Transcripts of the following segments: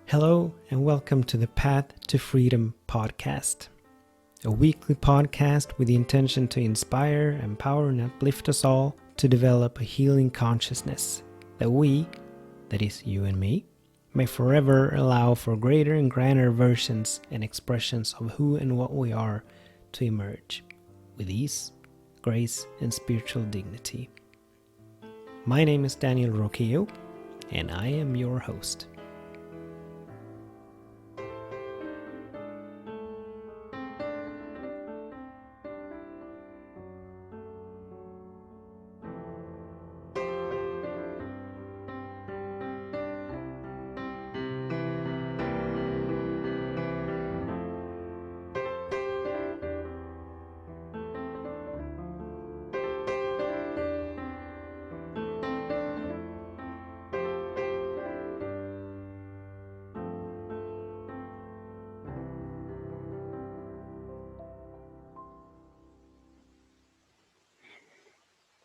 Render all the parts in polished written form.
Hello and welcome to the Path to Freedom podcast, a weekly podcast with the intention to inspire, empower and uplift us all to develop a healing consciousness that we, that is you and me, may forever allow for greater and grander versions and expressions of who and what we are to emerge with ease, grace and spiritual dignity. My name is Daniel Roquillo and I am your host.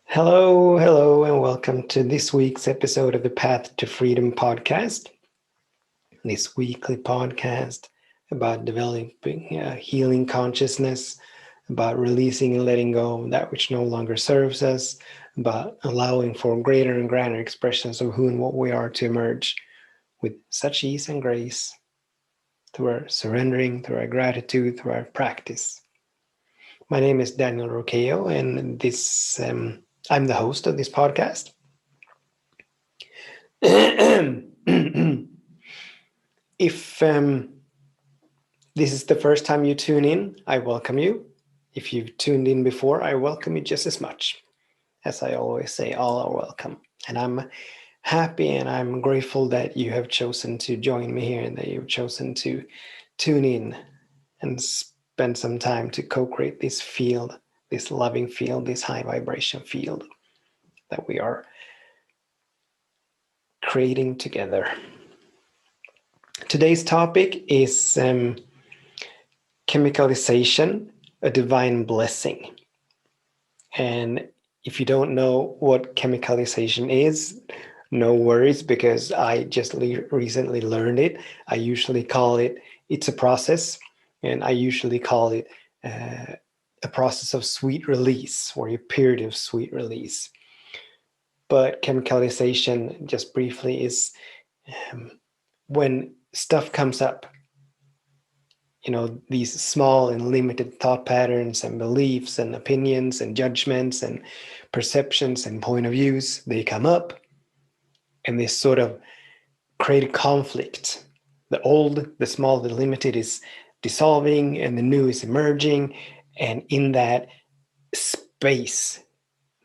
Hello, and welcome to this week's episode of the Path to Freedom podcast. This weekly podcast about developing healing consciousness, about releasing and letting go of that which no longer serves us, about allowing for greater and grander expressions of who and what we are to emerge with such ease and grace through our surrendering, through our gratitude, through our practice. My name is Daniel Roquillo, and this I'm the host of this podcast. If this is the first time you tune in, I welcome you. If you've tuned in before, I welcome you just as much. As I always say, all are welcome. And I'm happy and I'm grateful that you have chosen to join me here and that you've chosen to tune in and spend some time to co-create this field, this loving field, this high vibration field that we are creating together. Today's topic is chemicalization, a divine blessing. And if you don't know what chemicalization is, no worries, because I just recently learned it. I usually call it's a process, and I usually call it a process of sweet release, or a period of sweet release. But chemicalization, just briefly, is when stuff comes up. These small and limited thought patterns and beliefs and opinions and judgments and perceptions and point of views, they come up and they sort of create a conflict. The old, the small, the limited is dissolving and the new is emerging. And in that space,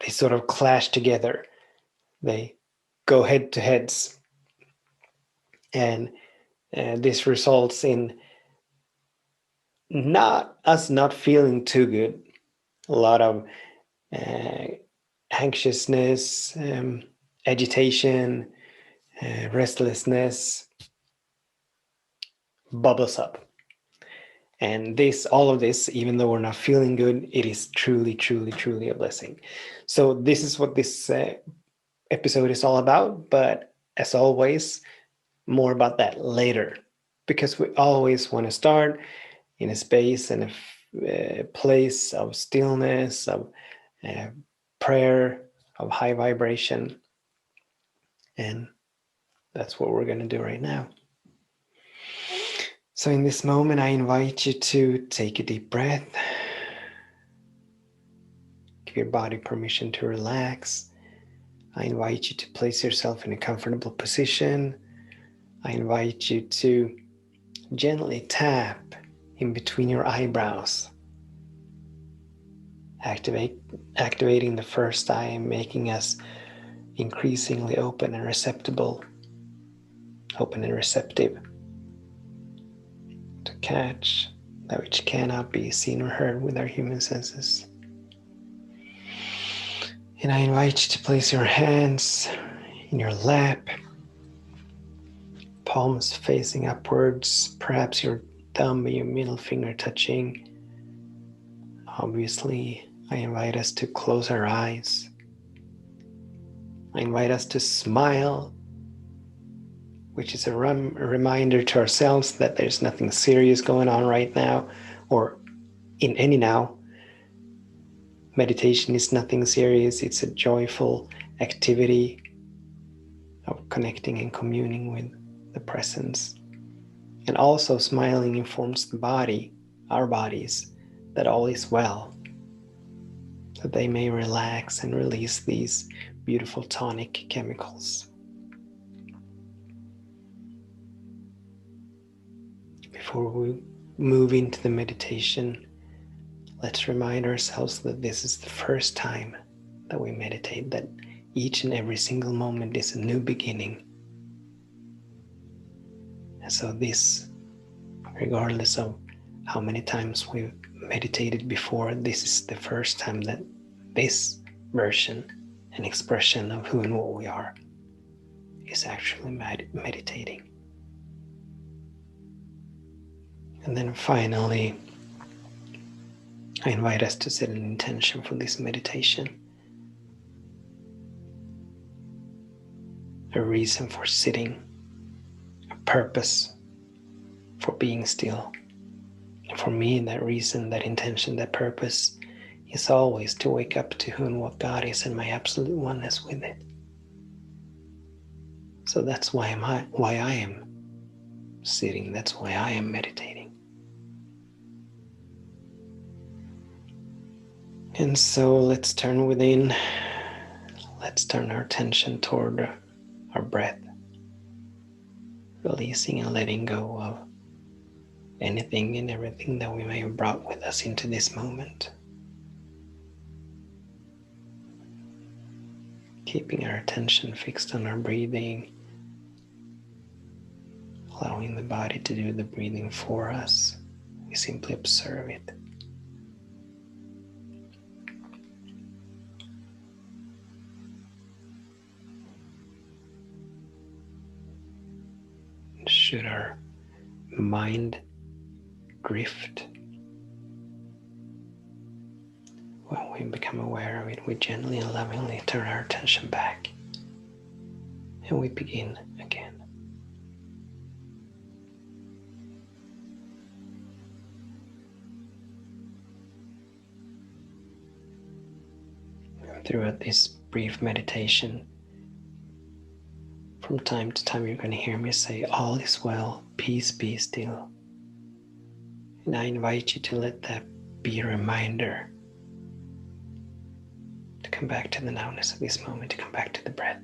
they sort of clash together. They go head to heads. And this results in not feeling too good. A lot of anxiousness, agitation, restlessness bubbles up. And all of this, even though we're not feeling good, it is truly, truly, truly a blessing. So this is what this episode is all about. But as always, more about that later, because we always want to start in a space and a place of stillness, of prayer, of high vibration. And that's what we're going to do right now. So in this moment, I invite you to take a deep breath. Give your body permission to relax. I invite you to place yourself in a comfortable position. I invite you to gently tap in between your eyebrows, activating the first eye, making us increasingly open and receptive to catch that which cannot be seen or heard with our human senses. And I invite you to place your hands in your lap, palms facing upwards, perhaps your thumb and your middle finger touching. Obviously, I invite us to close our eyes. I invite us to smile which is a reminder to ourselves that there's nothing serious going on right now, or in any now. Meditation is nothing serious. It's a joyful activity of connecting and communing with the presence. And also smiling informs the body, our bodies, that all is well, that they may relax and release these beautiful tonic chemicals. Before we move into the meditation, let's remind ourselves that this is the first time that we meditate, that each and every single moment is a new beginning. And so this, regardless of how many times we've meditated before, this is the first time that this version and expression of who and what we are is actually meditating. And then finally, I invite us to set an intention for this meditation. A reason for sitting, a purpose for being still. And for me, that reason, that intention, that purpose is always to wake up to who and what God is and my absolute oneness with it. So that's why I am sitting. That's why I am meditating. And so let's turn within. Let's turn our attention toward our breath, releasing and letting go of anything and everything that we may have brought with us into this moment. Keeping our attention fixed on our breathing, allowing the body to do the breathing for us. We simply observe it. Should our mind drift, when we become aware of it, we gently and lovingly turn our attention back and we begin again. Throughout this brief meditation, from time to time, you're going to hear me say, all is well, peace be still. And I invite you to let that be a reminder to come back to the nowness of this moment, to come back to the breath.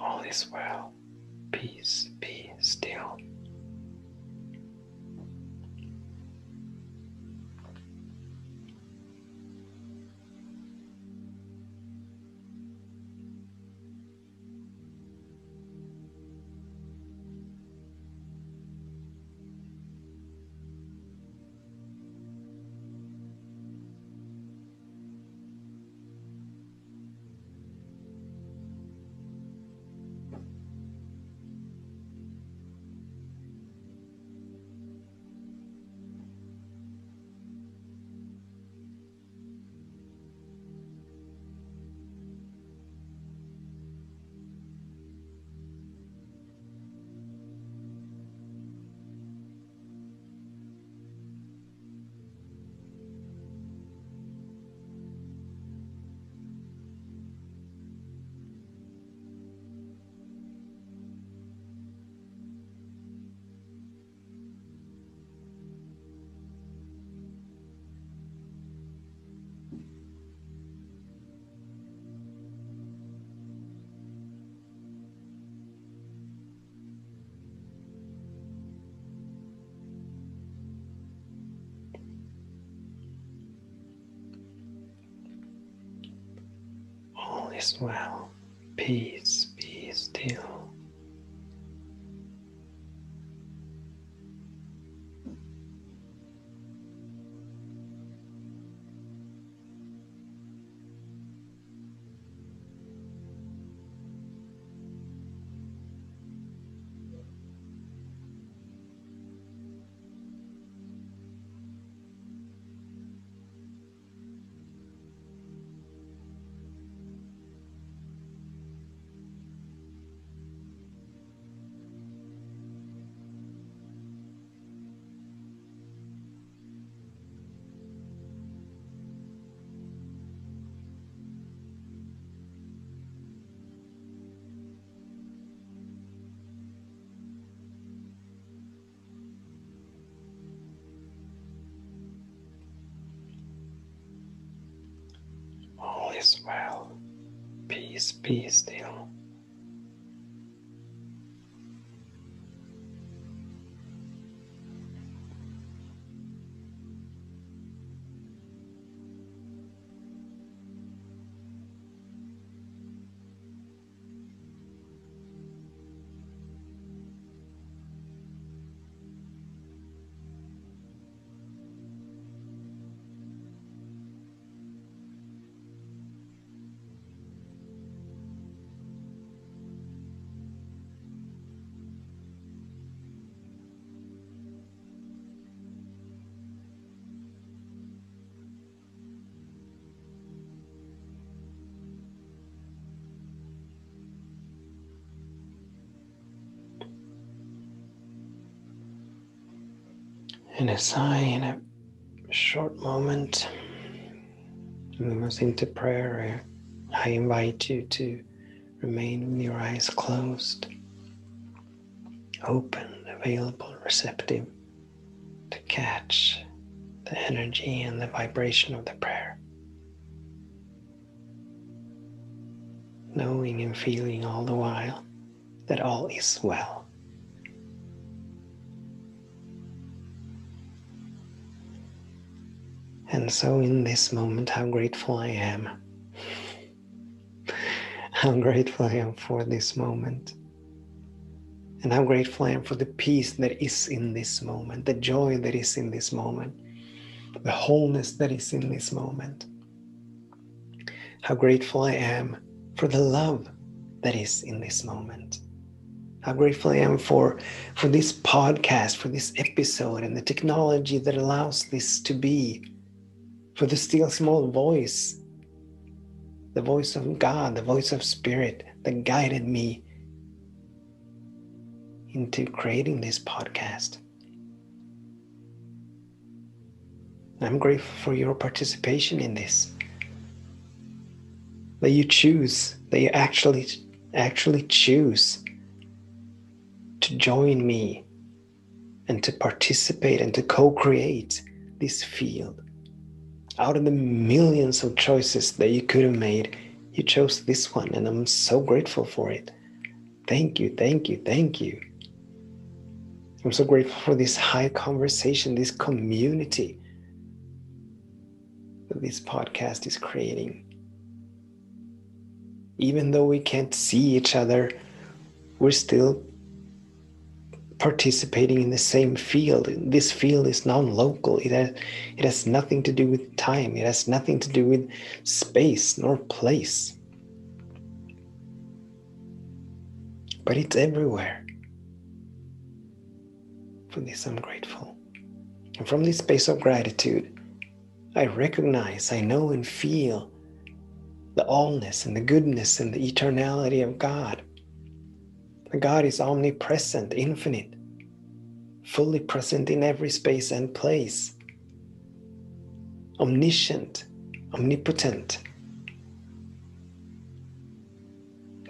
All is well, peace be still. is well. Peace, be still. All is well. Peace, be still. And as I, in a short moment, move us into prayer, I invite you to remain with your eyes closed, open, available, receptive to catch the energy and the vibration of the prayer. Knowing and feeling all the while that all is well. And so in this moment, how grateful I am. How grateful I am for this moment. And how grateful I am for the peace that is in this moment, the joy that is in this moment, the wholeness that is in this moment. How grateful I am for the love that is in this moment. How grateful I am for this podcast, for this episode, and the technology that allows this to be, for the still small voice, the voice of God, the voice of Spirit that guided me into creating this podcast. I'm grateful for your participation in this. That you choose, that you actually choose to join me and to participate and to co-create this field. Out of the millions of choices that you could have made, you chose this one, and I'm so grateful for it. Thank you, thank you, thank you. I'm so grateful for this high conversation, this community that this podcast is creating. Even though we can't see each other, we're still participating in the same field. This field is non-local. It has nothing to do with time. It has nothing to do with space nor place. But it's everywhere. For this I'm grateful. And from this space of gratitude, I recognize, I know and feel the allness and the goodness and the eternality of God. God is omnipresent, infinite, fully present in every space and place, omniscient, omnipotent.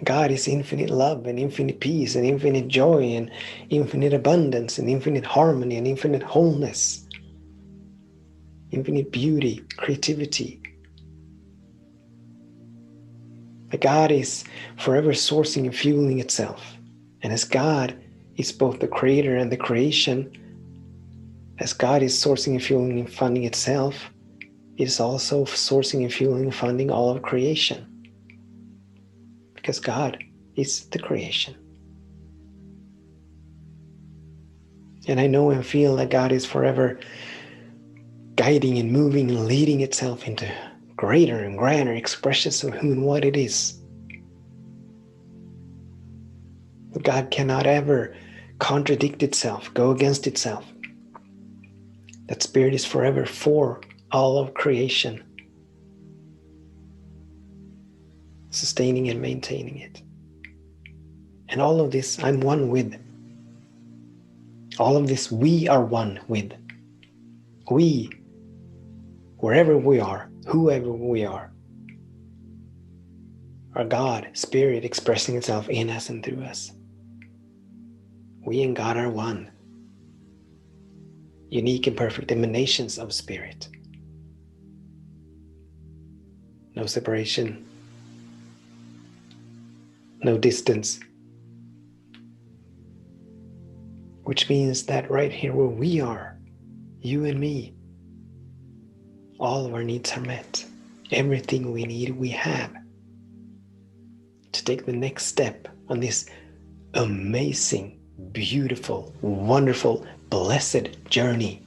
God is infinite love and infinite peace and infinite joy and infinite abundance and infinite harmony and infinite wholeness, infinite beauty, creativity. God is forever sourcing and fueling itself. And as God is both the creator and the creation, as God is sourcing and fueling and funding itself, it is also sourcing and fueling and funding all of creation. because God is the creation. And I know and feel that God is forever guiding and moving and leading itself into greater and grander expressions of who and what it is. God cannot ever contradict itself, go against itself. That Spirit is forever for all of creation, sustaining and maintaining it. And all of this I'm one with. All of this we are one with. We, wherever we are, whoever we are God, Spirit expressing itself in us and through us. We and God are one. Unique and perfect emanations of Spirit. No separation, no distance. Which means that right here where we are, you and me, all of our needs are met. Everything we need, we have to take the next step on this amazing, beautiful, wonderful, blessed journey.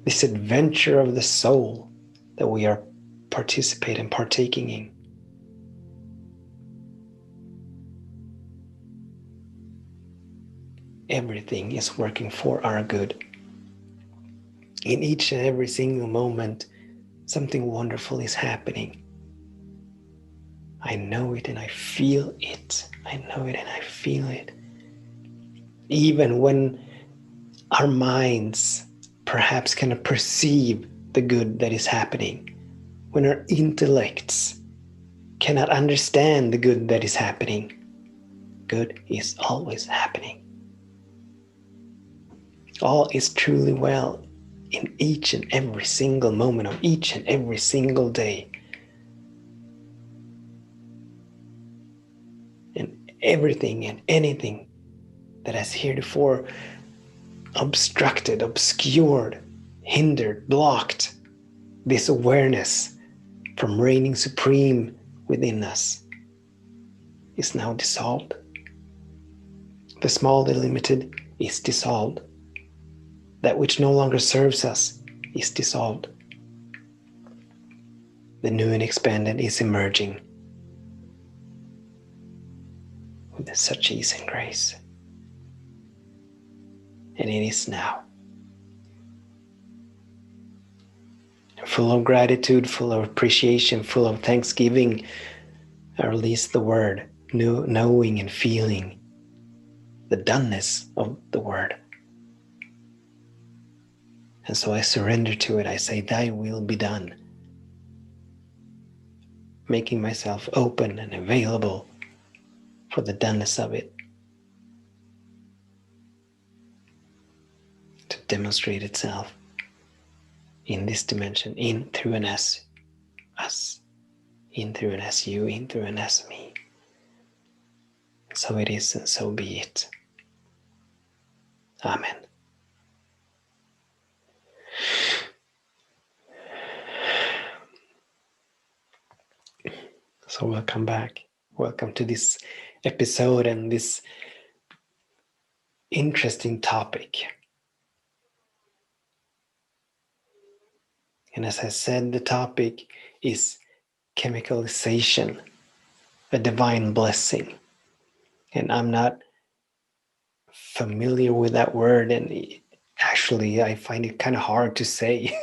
This adventure of the soul that we are partaking in. Everything is working for our good. In each and every single moment, something wonderful is happening. I know it and I feel it. I know it and I feel it. Even when our minds perhaps cannot perceive the good that is happening, when our intellects cannot understand the good that is happening, good is always happening. All is truly well in each and every single moment of each and every single day. And everything and anything that has heretofore obstructed, obscured, hindered, blocked this awareness from reigning supreme within us is now dissolved. The small, the limited is dissolved. That which no longer serves us is dissolved. The new and expanded is emerging with such ease and grace. And it is now. Full of gratitude, full of appreciation, full of thanksgiving, I release the word, knowing and feeling the doneness of the word. And so I surrender to it. I say, thy will be done. Making myself open and available for the doneness of it to demonstrate itself in this dimension, in, through, and as us, in, through, and as you, in, through, and as me. So it is, and so be it. Amen. So welcome back. Welcome to this episode and this interesting topic. And as I said, the topic is chemicalization, a divine blessing. And I'm not familiar with that word, and actually I find it kind of hard to say.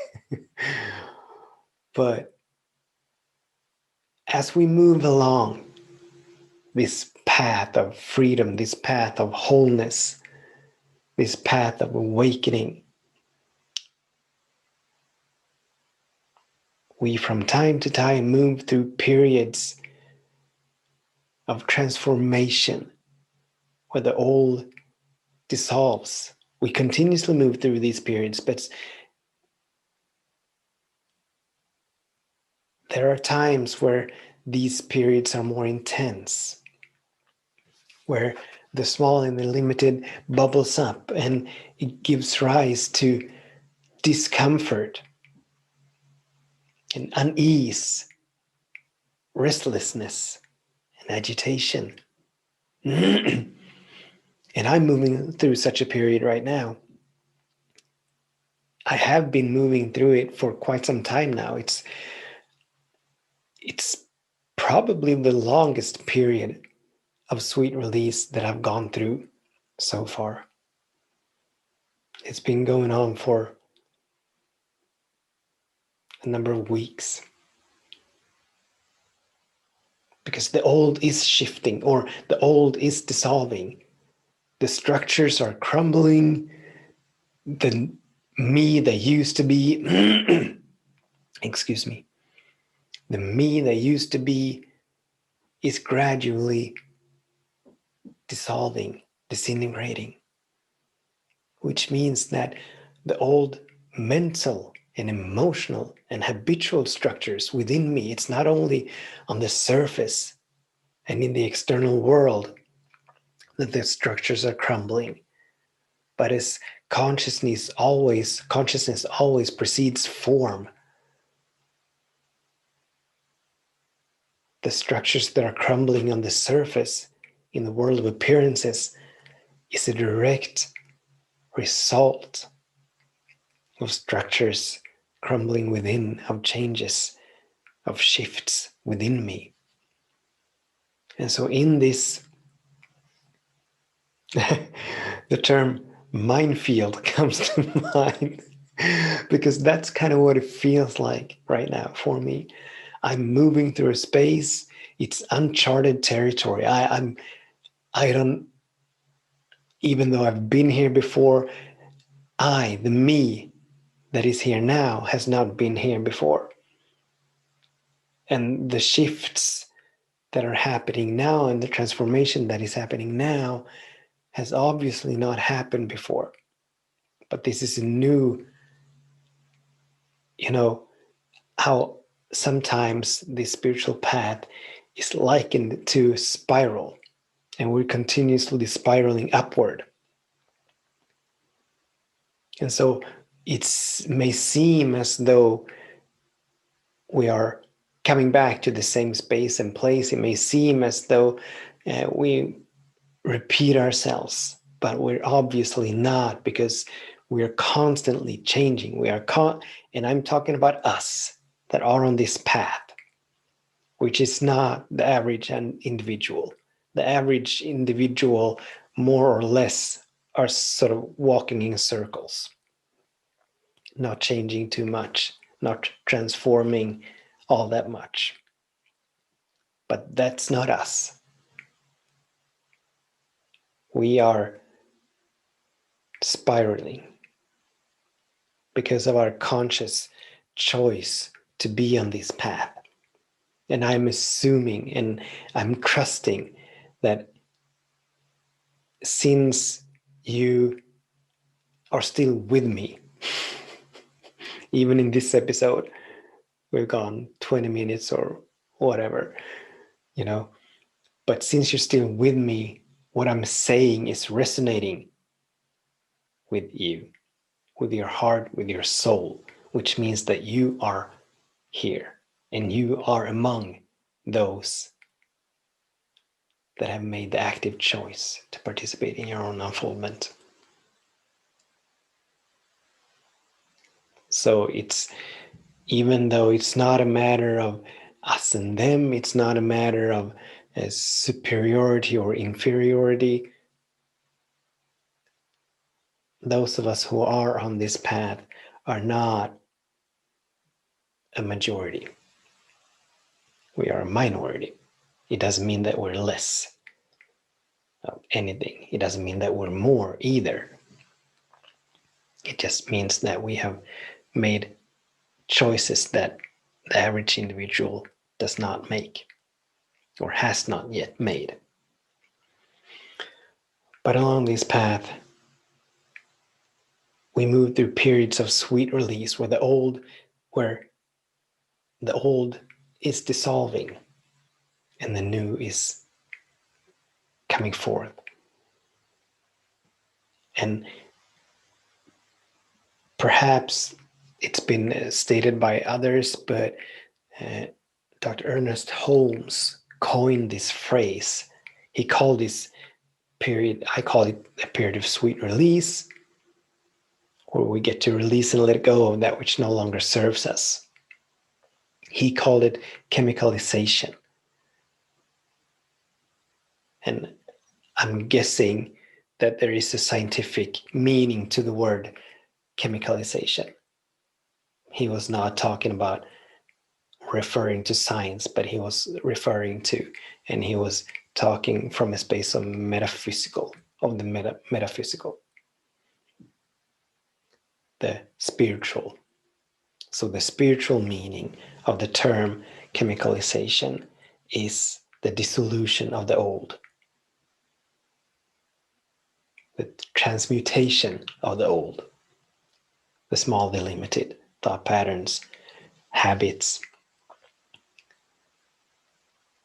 But as we move along this path of freedom, this path of wholeness, this path of awakening, we from time to time move through periods of transformation where the old dissolves. We continuously move through these periods, but there are times where these periods are more intense, where the small and the limited bubbles up and it gives rise to discomfort and unease, restlessness, and agitation. And I'm moving through such a period right now. I have been moving through it for quite some time now. It's probably the longest period of sweet release that I've gone through so far. It's been going on for a number of weeks. Because the old is shifting, or the old is dissolving. The structures are crumbling. The me that used to be, excuse me, the me that used to be is gradually dissolving, disintegrating, which means that the old mental and emotional and habitual structures within me, it's not only on the surface and in the external world that the structures are crumbling, but as consciousness always precedes form, the structures that are crumbling on the surface in the world of appearances is a direct result of structures crumbling within, of changes, of shifts within me. And so in this, the term minefield comes to mind because that's kind of what it feels like right now for me. I'm moving through a space. It's uncharted territory. I don't, even though I've been here before, the me that is here now has not been here before. And the shifts that are happening now and the transformation that is happening now has obviously not happened before. But this is a new, how sometimes the spiritual path is likened to a spiral, and we're continuously spiraling upward. And so it may seem as though we are coming back to the same space and place. It may seem as though we repeat ourselves, but we're obviously not, because we're constantly changing. And I'm talking about us that are on this path, which is not the average individual. The average individual, more or less, are sort of walking in circles, not changing too much, not transforming all that much. But that's not us. We are spiraling because of our conscious choice to be on this path. And I'm assuming and I'm trusting that since you are still with me, even in this episode, we've gone 20 minutes or whatever, but since you're still with me, what I'm saying is resonating with you, with your heart, with your soul, which means that you are here and you are among those that have made the active choice to participate in your own unfoldment. So it's, even though it's not a matter of us and them, it's not a matter of superiority or inferiority. Those of us who are on this path are not a majority. We are a minority. It doesn't mean that we're less of anything. It doesn't mean that we're more either. It just means that we have made choices that the average individual does not make or has not yet made. But along this path, we move through periods of sweet release where the old is dissolving and the new is coming forth. And perhaps it's been stated by others, but Dr. Ernest Holmes coined this phrase. He called this period, I call it a period of sweet release, where we get to release and let go of that which no longer serves us. He called it chemicalization. And I'm guessing that there is a scientific meaning to the word chemicalization. He was not talking about referring to science, but he was referring to, and he was talking from a space of metaphysical, of the metaphysical, the spiritual. So the spiritual meaning of the term chemicalization is the dissolution of the old, the transmutation of the old, the small delimited thought patterns, habits,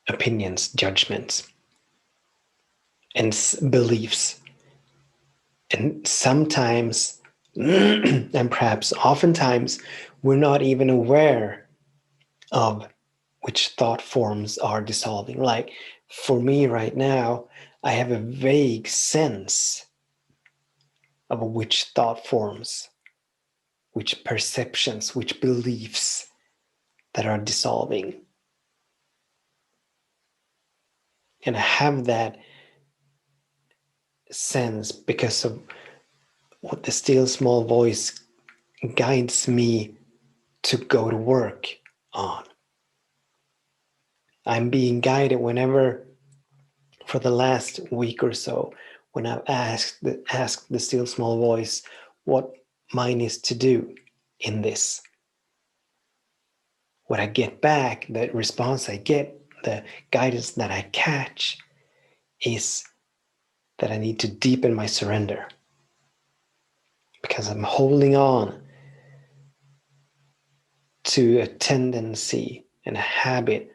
opinions, judgments, and beliefs. And sometimes, and perhaps oftentimes, we're not even aware of which thought forms are dissolving. Like for me right now, I have a vague sense of which thought forms, which perceptions, which beliefs that are dissolving. And I have that sense because of what the still small voice guides me to go to work on. I'm being guided whenever, for the last week or so, when I've asked the still small voice what mine is to do in this. What I get back, the response I get, the guidance that I catch is that I need to deepen my surrender, because I'm holding on to a tendency and a habit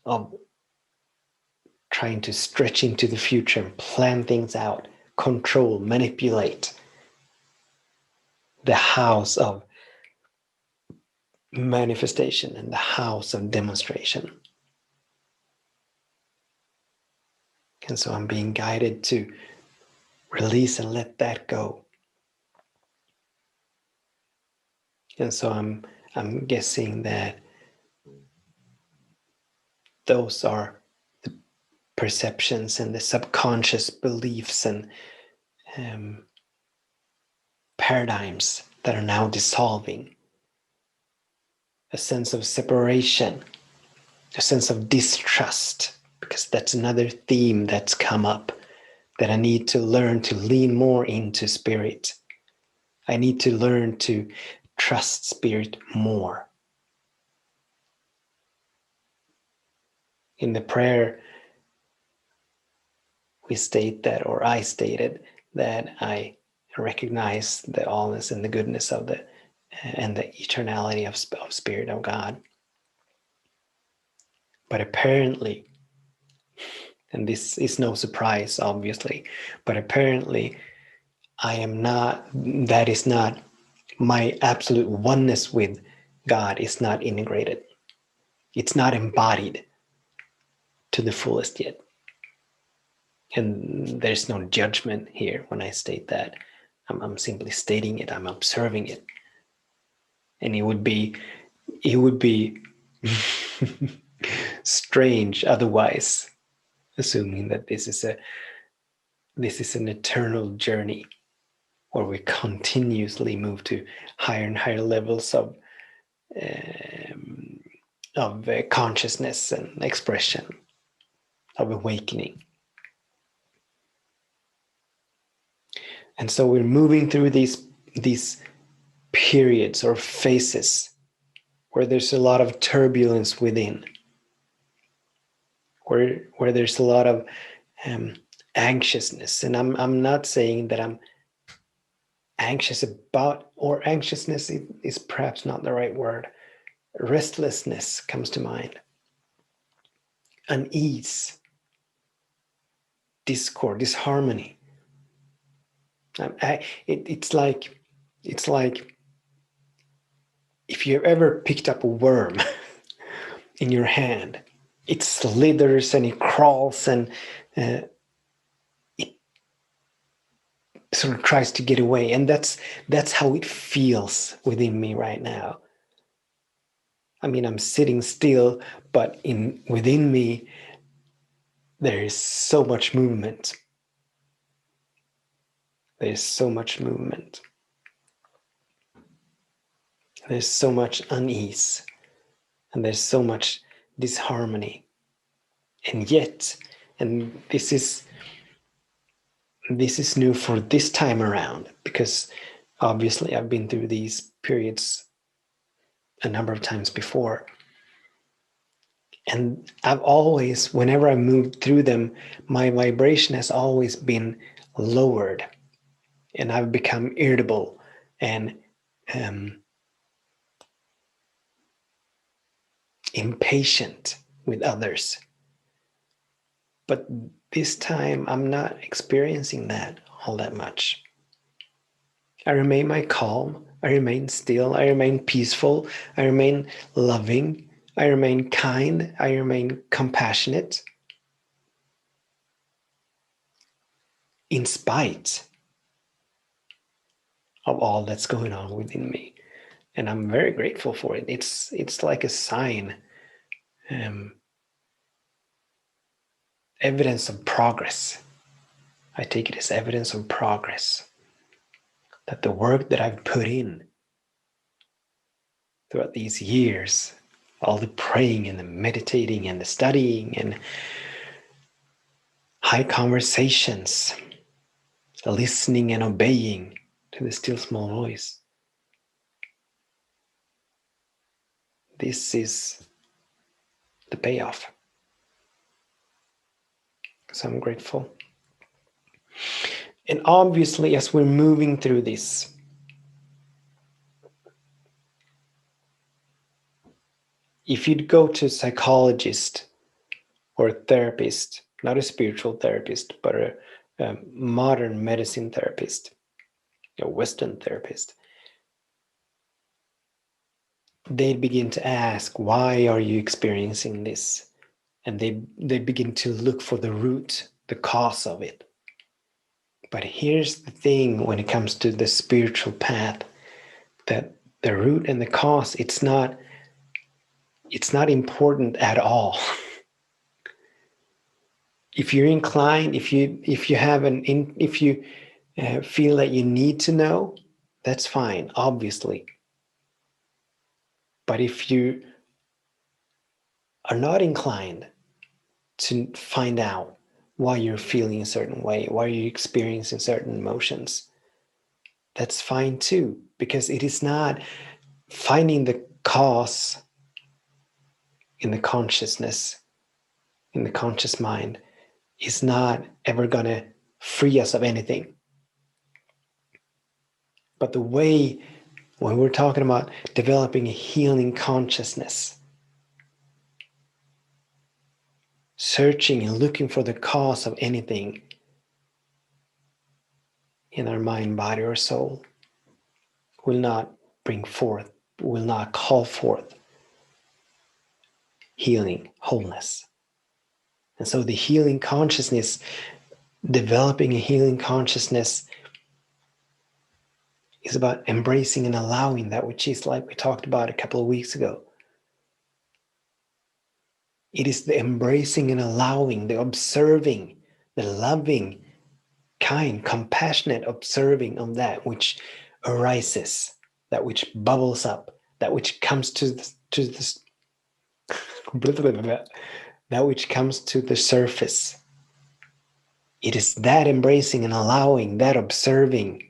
of trying to stretch into the future and plan things out, control, manipulate the house of manifestation and the house of demonstration. And so I'm being guided to release and let that go. And so I'm guessing that those are the perceptions and the subconscious beliefs and paradigms that are now dissolving. A sense of separation, a sense of distrust, because that's another theme that's come up, that I need to learn to lean more into spirit. I need to learn to trust spirit more. In the prayer, we state that, or I stated that I recognize the allness and the goodness of the and the eternality of spirit of God. But apparently, and this is no surprise, obviously, but apparently I am not, that is not, my absolute oneness with God is not integrated. It's not embodied to the fullest yet. And there's no judgment here when I state that. I'm simply stating it. I'm observing it. And it would be strange otherwise, assuming that this is an eternal journey where we continuously move to higher and higher levels of consciousness and expression, of awakening. And so we're moving through these periods or phases where there's a lot of turbulence within, where there's a lot of anxiousness. And I'm not saying that I'm anxious about, or anxiousness is perhaps not the right word. Restlessness comes to mind. Unease, discord, disharmony. It's like if you've ever picked up a worm in your hand it slithers and it crawls and it sort of tries to get away. And that's how it feels within me right now. I mean, I'm sitting still, but within me, there is so much movement. There's so much movement. There's so much unease. And there's so much disharmony. And yet, and this is new for this time around, because obviously I've been through these periods a number of times before. And I've always, whenever I moved through them, my vibration has always been lowered. And I've become irritable and impatient with others. But this time, I'm not experiencing that all that much. I remain my calm. I remain still. I remain peaceful. I remain loving. I remain kind. I remain compassionate. In spite of all that's going on within me. And I'm very grateful for it. It's like a sign, evidence of progress. I take it as evidence of progress. That the work that I've put in throughout these years, all the praying and the meditating and the studying and high conversations, the listening and obeying to the still small voice. This is the payoff. So I'm grateful. And obviously, as we're moving through this, if you'd go to a psychologist or a therapist, not a spiritual therapist, but a modern medicine therapist, a Western therapist, they'd begin to ask, why are you experiencing this? And they begin to look for the root, the cause of it. But here's the thing when it comes to the spiritual path, that the root and the cause, it's not important at all. If you're inclined, if you feel that you need to know, that's fine, obviously. But if you are not inclined to find out why you're feeling a certain way, why you're experiencing certain emotions, that's fine too, because it is not finding the cause in the consciousness, in the conscious mind, is not ever going to free us of anything. But the way, when we're talking about developing a healing consciousness, searching and looking for the cause of anything in our mind, body, or soul, will not call forth healing, wholeness. And so the healing consciousness, developing a healing consciousness, is about embracing and allowing that which is, like we talked about a couple of weeks ago. It is the embracing and allowing, the observing, the loving, kind, compassionate observing of that which arises, that which bubbles up, that which comes to this that which comes to the surface. It is that embracing and allowing, that observing,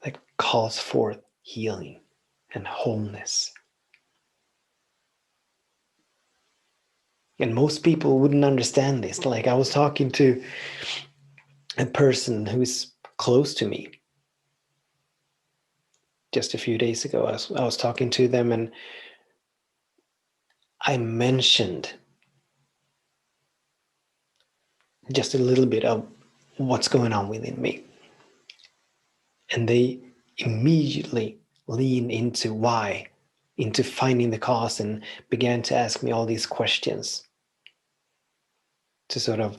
that calls forth healing and wholeness. And most people wouldn't understand this. Like, I was talking to a person who's close to me just a few days ago. I was talking to them, and I mentioned just a little bit of what's going on within me. And they immediately lean into why. into finding the cause and began to ask me all these questions to sort of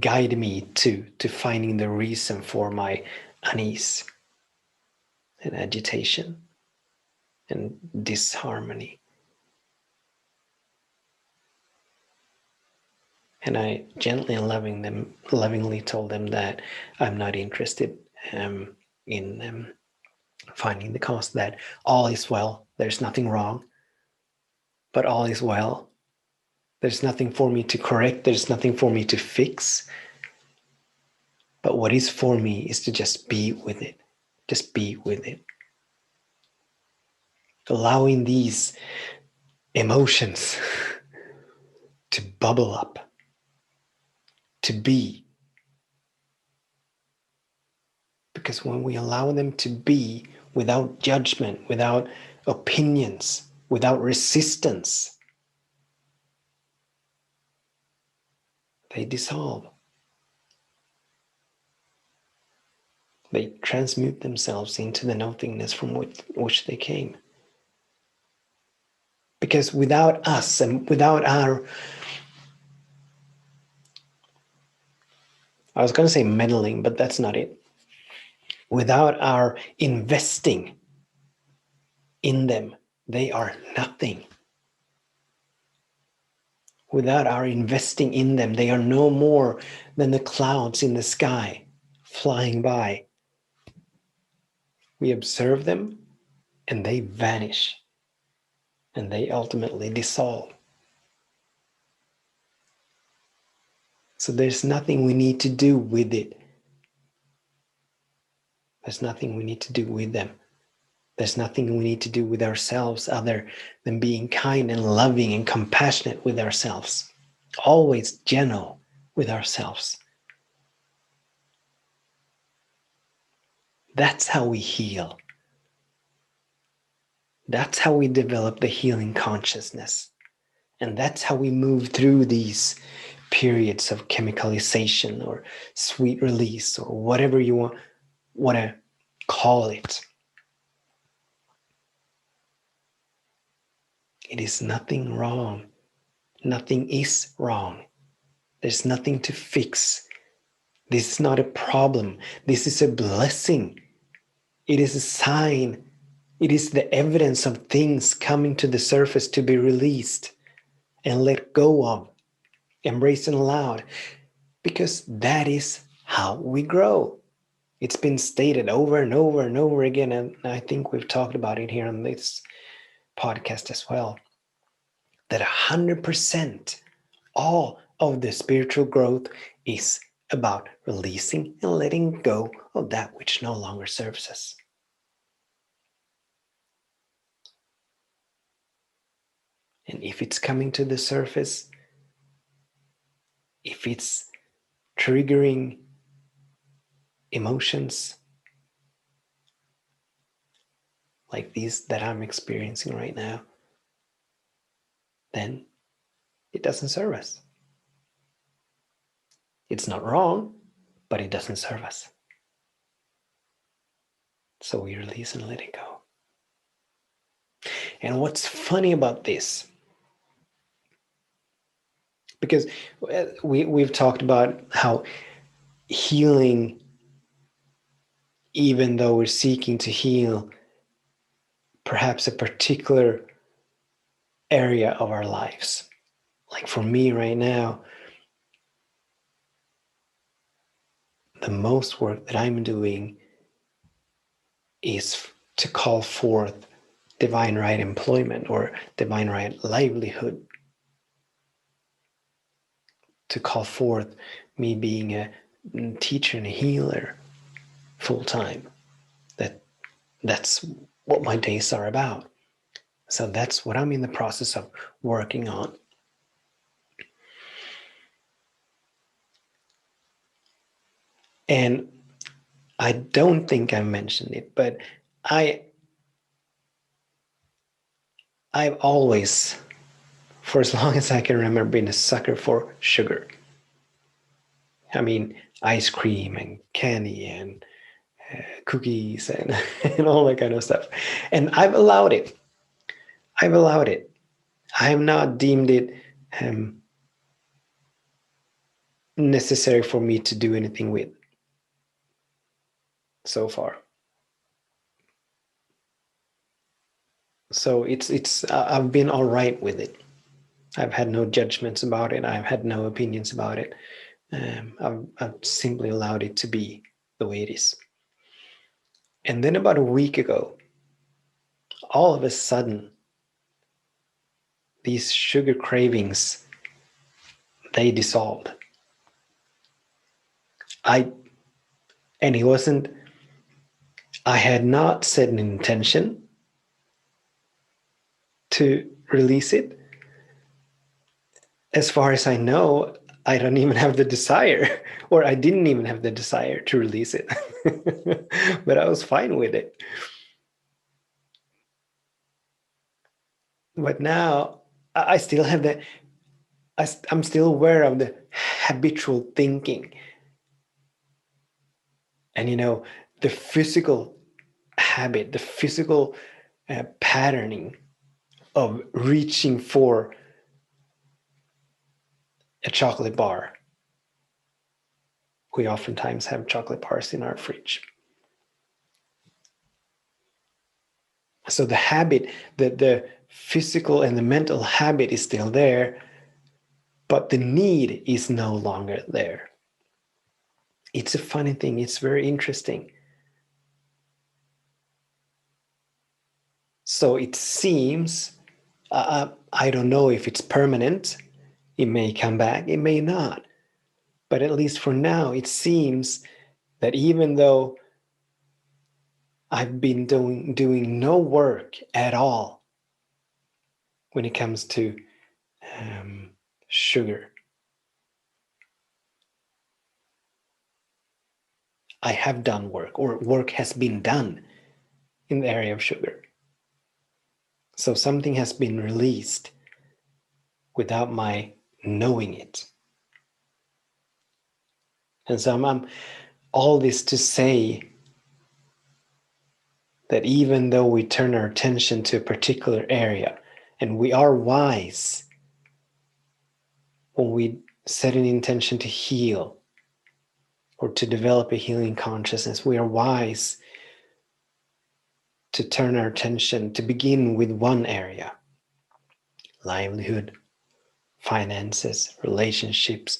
guide me to finding the reason for my unease and agitation and disharmony. And I gently and lovingly told them that I'm not interested in finding the cause, that all is well, there's nothing wrong, but all is well. There's nothing for me to correct, there's nothing for me to fix. But what is for me is to just be with it. Just be with it. Allowing these emotions to bubble up, to be. Because when we allow them to be without judgment, without opinions, without resistance, they dissolve. They transmute themselves into the nothingness from which they came. Because without us and without our, I was going to say meddling, but that's not it. Without our investing in them, they are nothing. Without our investing in them, they are no more than the clouds in the sky flying by. We observe them and they vanish and they ultimately dissolve. So there's nothing we need to do with it. There's nothing we need to do with them. There's nothing we need to do with ourselves other than being kind and loving and compassionate with ourselves. Always gentle with ourselves. That's how we heal. That's how we develop the healing consciousness. And that's how we move through these periods of chemicalization or sweet release or whatever you want to call it. It is nothing wrong. Nothing is wrong. There's nothing to fix. This is not a problem. This is a blessing. It is a sign. It is the evidence of things coming to the surface to be released and let go of, embraced and allowed, because that is how we grow. It's been stated over and over and over again, and I think we've talked about it here on this podcast as well, that 100% all of the spiritual growth is about releasing and letting go of that which no longer serves us. And if it's coming to the surface, if it's triggering emotions like these that I'm experiencing right now, then it doesn't serve us. It's not wrong, but it doesn't serve us. So we release and let it go. And what's funny about this, because we've talked about how healing, even though we're seeking to heal perhaps a particular area of our lives. Like for me right now, the most work that I'm doing is to call forth divine right employment or divine right livelihood. To call forth me being a teacher and a healer full time. That's what my days are about. So that's what I'm in the process of working on. And I don't think I mentioned it, but I've always, for as long as I can remember, been a sucker for sugar. I mean, ice cream and candy and cookies and all that kind of stuff. And I've allowed it. I've allowed it. I have not deemed it necessary for me to do anything with so far. So it's I've been all right with it. I've had no judgments about it. I've had no opinions about it. I've simply allowed it to be the way it is. And then about a week ago, all of a sudden, these sugar cravings, they dissolved. And it wasn't, I had not set an intention to release it. As far as I know, I don't even have the desire, or I didn't even have the desire to release it. But I was fine with it. But now I still have the, I'm still aware of the habitual thinking. And the physical habit, the physical patterning of reaching for a chocolate bar. We oftentimes have chocolate bars in our fridge. So the habit, the physical and the mental habit is still there, but the need is no longer there. It's a funny thing. It's very interesting. So it seems, I don't know if it's permanent. It may come back, it may not. But at least for now, it seems that even though I've been doing no work at all when it comes to sugar, I have done work, or work has been done in the area of sugar. So something has been released without my knowing it. And so I'm all this to say that even though we turn our attention to a particular area, and we are wise when we set an intention to heal or to develop a healing consciousness, we are wise to turn our attention, to begin with one area: livelihood, finances, relationships,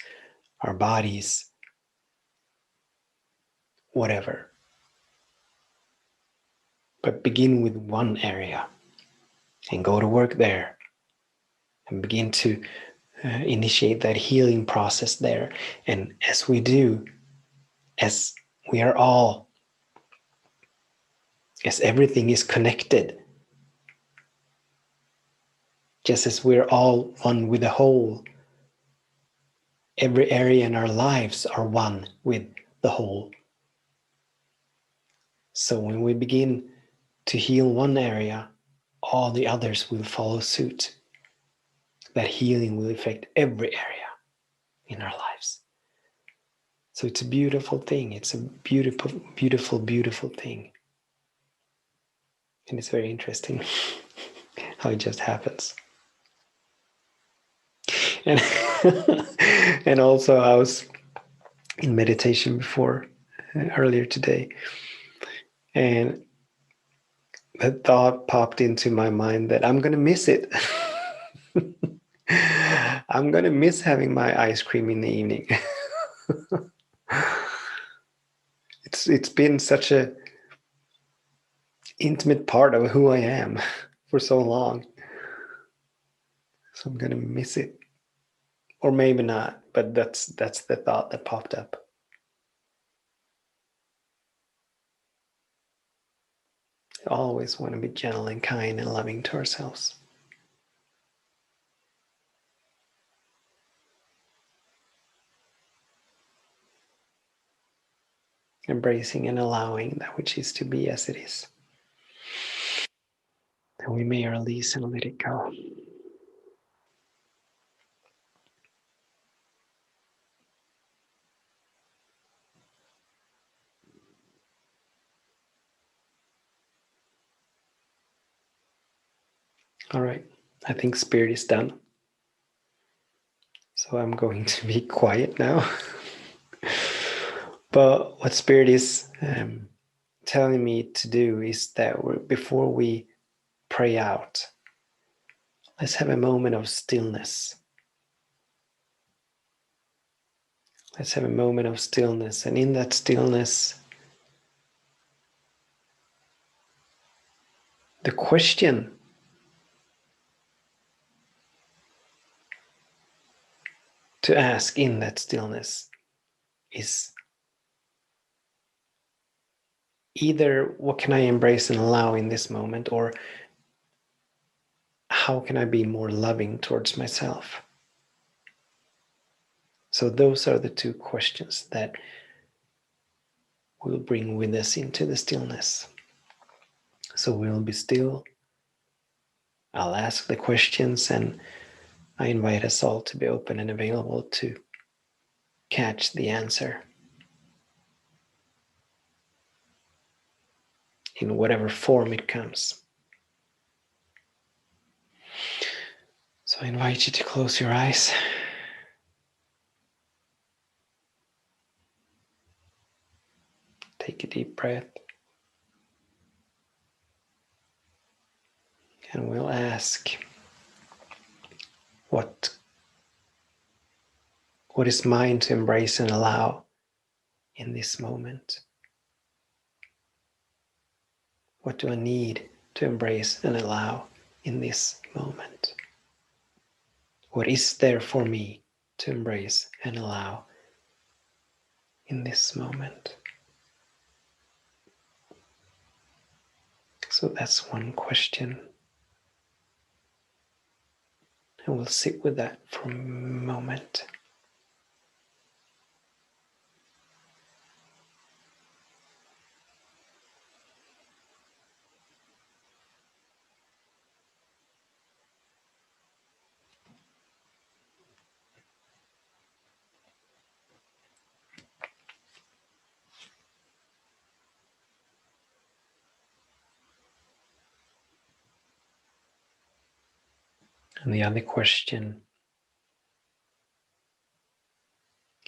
our bodies, whatever. But begin with one area and go to work there and begin to initiate that healing process there. And as we do, as we are all, as everything is connected, just as we're all one with the whole, every area in our lives are one with the whole. So when we begin to heal one area, all the others will follow suit. That healing will affect every area in our lives. So it's a beautiful thing. It's a beautiful, beautiful, beautiful thing. And it's very interesting how it just happens. And, and also I was in meditation before, earlier today, and the thought popped into my mind that I'm going to miss it. I'm going to miss having my ice cream in the evening. It's been such a intimate part of who I am for so long. So I'm going to miss it. Or maybe not, but that's the thought that popped up. I always want to be gentle and kind and loving to ourselves. Embracing and allowing that which is to be as it is. And we may release and let it go. All right, I think Spirit is done. So I'm going to be quiet now. But what Spirit is telling me to do is that before we pray out, let's have a moment of stillness. Let's have a moment of stillness. And in that stillness, the question to ask in that stillness is either what can I embrace and allow in this moment, or how can I be more loving towards myself? So those are the two questions that we'll bring with us into the stillness. So we'll be still. I'll ask the questions, and I invite us all to be open and available to catch the answer in whatever form it comes. So I invite you to close your eyes. Take a deep breath. And we'll ask, what is mine to embrace and allow in this moment? What do I need to embrace and allow in this moment? What is there for me to embrace and allow in this moment? So that's one question. And we'll sit with that for a moment. And the other question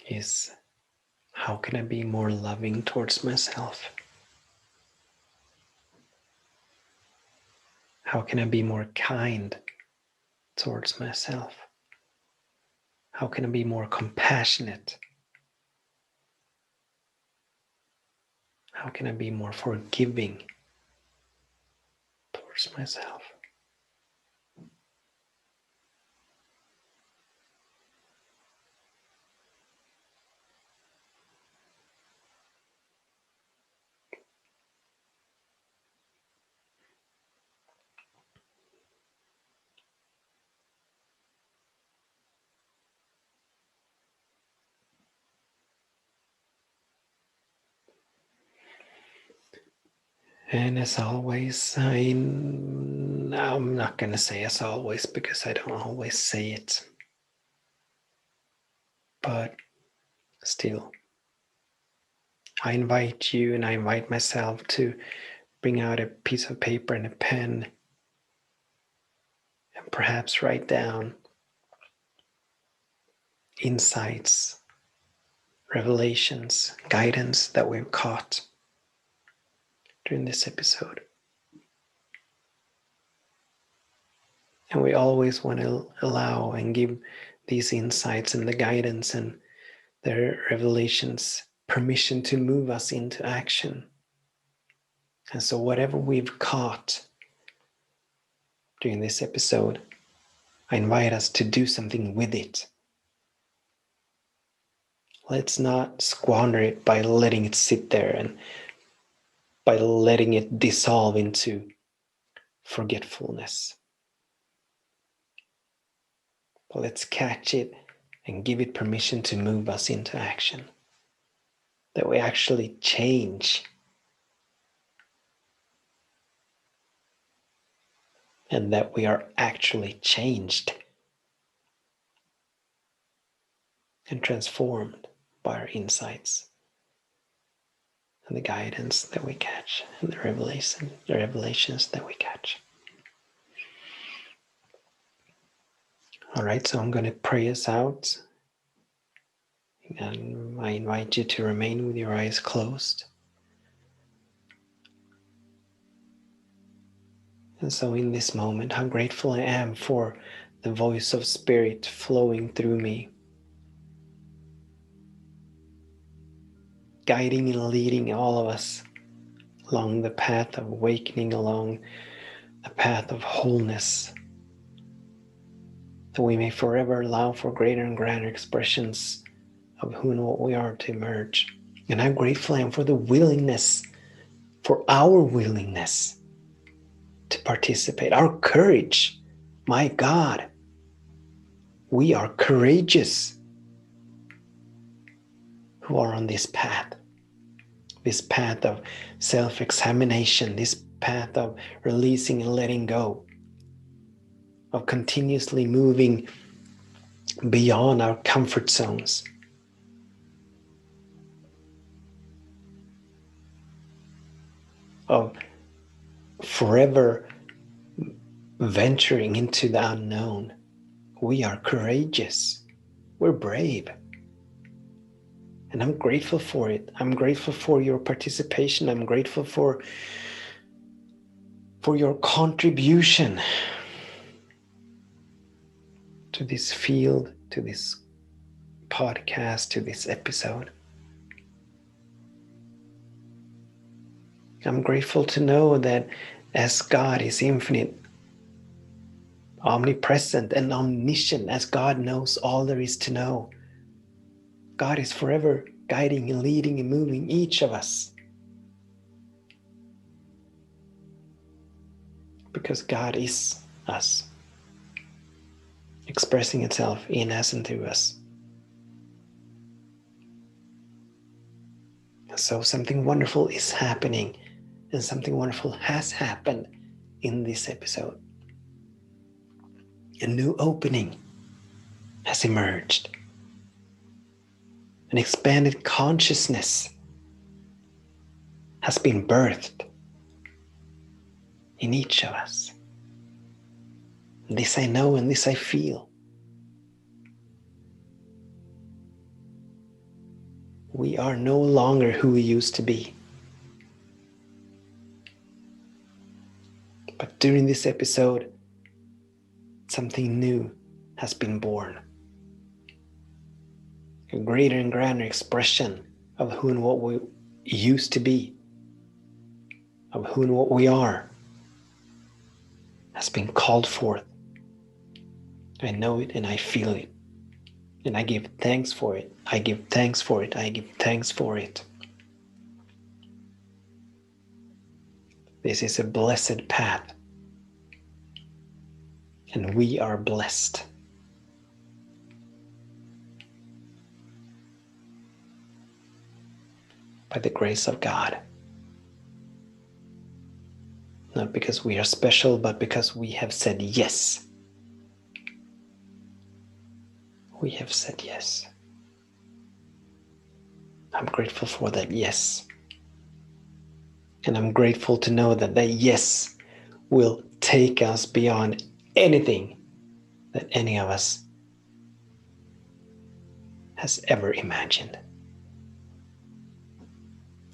is, how can I be more loving towards myself? How can I be more kind towards myself? How can I be more compassionate? How can I be more forgiving towards myself? And as always, I'm not going to say as always because I don't always say it. But still, I invite you and I invite myself to bring out a piece of paper and a pen and perhaps write down insights, revelations, guidance that we've caught during this episode. And we always want to allow and give these insights and the guidance and the revelations permission to move us into action. And so whatever we've caught during this episode, I invite us to do something with it. Let's not squander it by letting it sit there and by letting it dissolve into forgetfulness. But let's catch it and give it permission to move us into action. That we actually change. And that we are actually changed and transformed by our insights and the guidance that we catch and the revelations that we catch. All right, so I'm going to pray us out. And I invite you to remain with your eyes closed. And so in this moment, how grateful I am for the voice of Spirit flowing through me, guiding and leading all of us along the path of awakening, along the path of wholeness, that we may forever allow for greater and greater expressions of who and what we are to emerge. And how grateful I am for the willingness, for our willingness to participate, our courage. My God, we are courageous who are on this path of self-examination, this path of releasing and letting go, of continuously moving beyond our comfort zones, of forever venturing into the unknown. We are courageous. We're brave. And I'm grateful for it. I'm grateful for your participation. I'm grateful for your contribution to this field, to this podcast, to this episode. I'm grateful to know that as God is infinite, omnipresent, and omniscient, as God knows all there is to know, God is forever guiding and leading and moving each of us. Because God is us, expressing itself in us and through us. So something wonderful is happening, and something wonderful has happened in this episode. A new opening has emerged. An expanded consciousness has been birthed in each of us. This I know and this I feel. We are no longer who we used to be. But during this episode, something new has been born. A greater and grander expression of who and what we used to be, of who and what we are, has been called forth. I know it and I feel it. And I give thanks for it. I give thanks for it. I give thanks for it. This is a blessed path. And we are blessed. By the grace of God. Not because we are special, but because we have said yes. We have said yes. I'm grateful for that yes. And I'm grateful to know that that yes will take us beyond anything that any of us has ever imagined.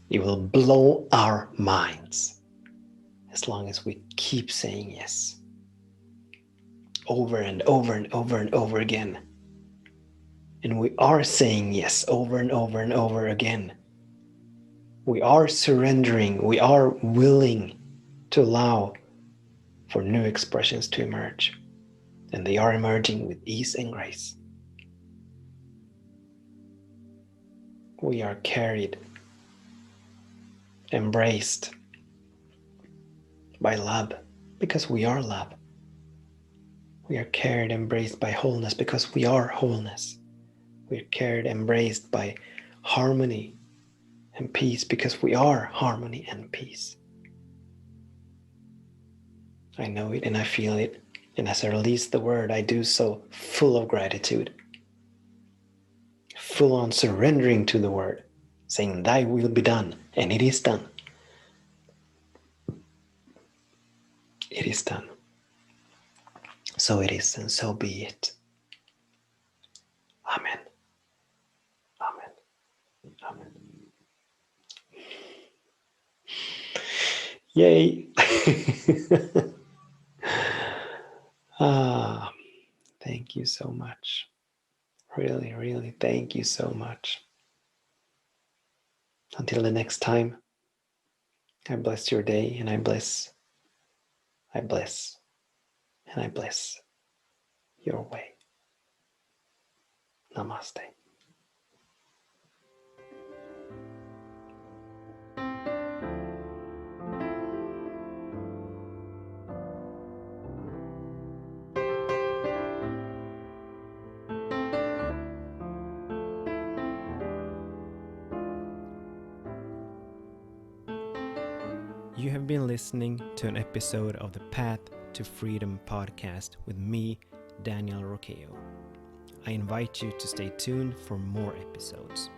It will blow our minds as long as we keep saying yes. Over and over and over and over again. And we are saying yes over and over and over again. We are surrendering. We are willing to allow for new expressions to emerge. And they are emerging with ease and grace. We are carried, embraced by love because we are love. We are carried, embraced by wholeness because we are wholeness. We are carried, embraced by harmony and peace because we are harmony and peace. I know it and I feel it. And as I release the word, I do so full of gratitude. Full on surrendering to the word. Saying, thy will be done. And it is done. It is done. So it is and so be it. Yay! Ah, thank you so much. Really, really, thank you so much. Until the next time, I bless your day, and I bless, and I bless your way. Namaste. You have been listening to an episode of the Path to Freedom podcast with me, Daniel Roqueo. I invite you to stay tuned for more episodes.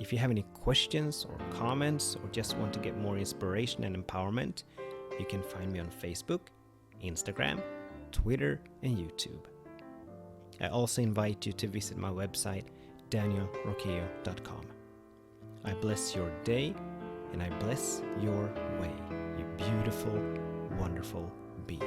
If you have any questions or comments or just want to get more inspiration and empowerment, you can find me on Facebook, Instagram, Twitter, and YouTube. I also invite you to visit my website, danielroqueo.com. I bless your day and I bless your way, you beautiful, wonderful being.